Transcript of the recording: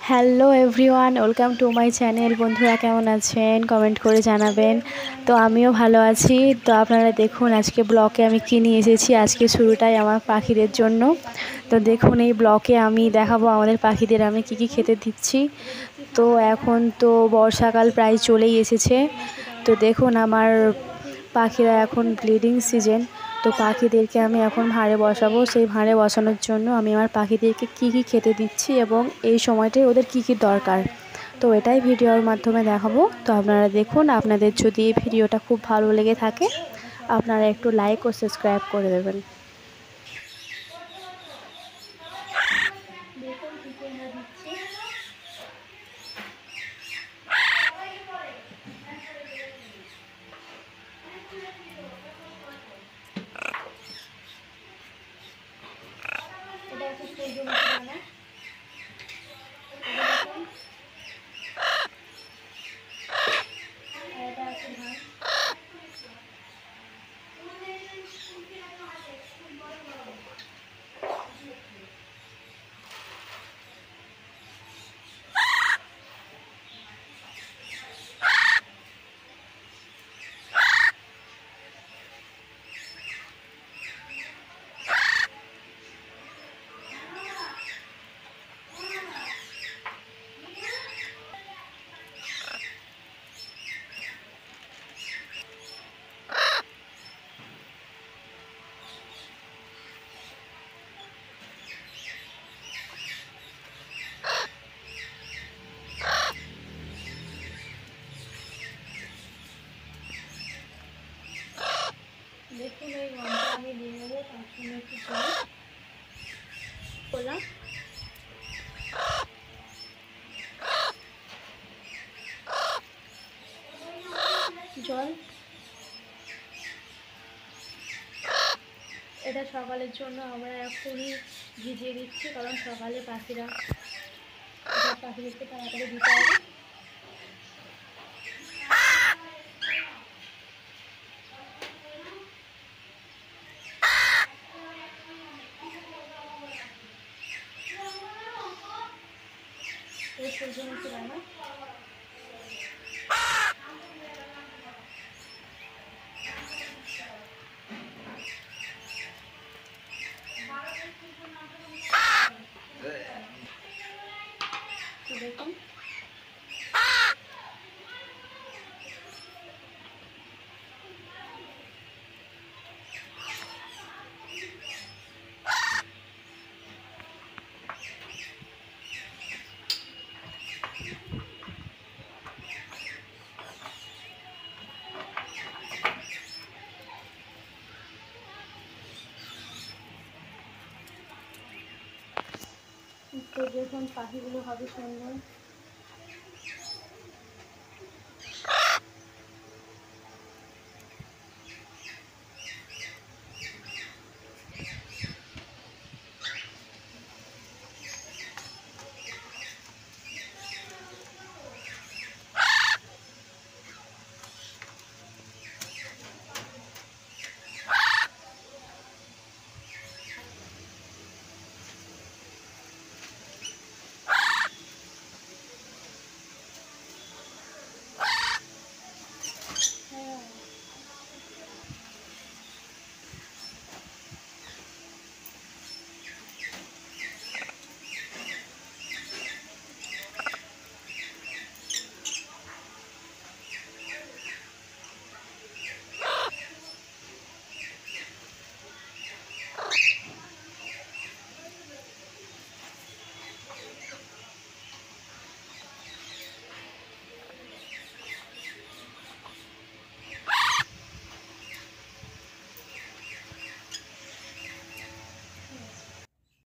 Hello everyone, welcome to my channel. বন্ধুরা কেমন আছেন কমেন্ট করে জানাবেন। তো আমিও ভালো আছি। তো আপনারা দেখুন আজকে ব্লগে আমি কী নিয়ে এসেছি। আজকে শুরুটাই আমার পাখিদের জন্য। তো দেখুন এই ব্লগে আমি দেখাবো আমাদের পাখিদের আমি কী খেতে দিচ্ছি। তো এখন তো বর্ষাকাল প্রায় চলেই এসেছে। তো দেখুন আমার পাখিরা এখন ব্রিডিং সিজন। তো পাখিদেরকে আমি এখন ভাঁড়ে বসাবো। সেই ভাঁড়ে বসানোর জন্য আমি আমার পাখিদেরকে কী খেতে দিচ্ছি এবং এই সময়টায় ওদের কী দরকার, তো এটাই ভিডিওর মাধ্যমে দেখাবো। তো আপনারা দেখুন। আপনাদের যদি এই ভিডিওটা খুব ভালো লেগে থাকে আপনারা একটু লাইক ও সাবস্ক্রাইব করে দেবেন। এটা হচ্ছে সূর্যমুখী দানা। এটা আছে ধান। দেখুন এই গমটা আমি দিয়ে নেবো, তার সঙ্গে একটু জল করলাম। জল এটা সকালের জন্য আমরা এখনই ভিজিয়ে দিচ্ছি, কারণ সকালে পাখিদেরকে তাড়াতাড়ি দিতে হবে। এই সূর্যমুখী দানা দেখুন। তো দেখুন পাখিগুলো হবে সুন্দর।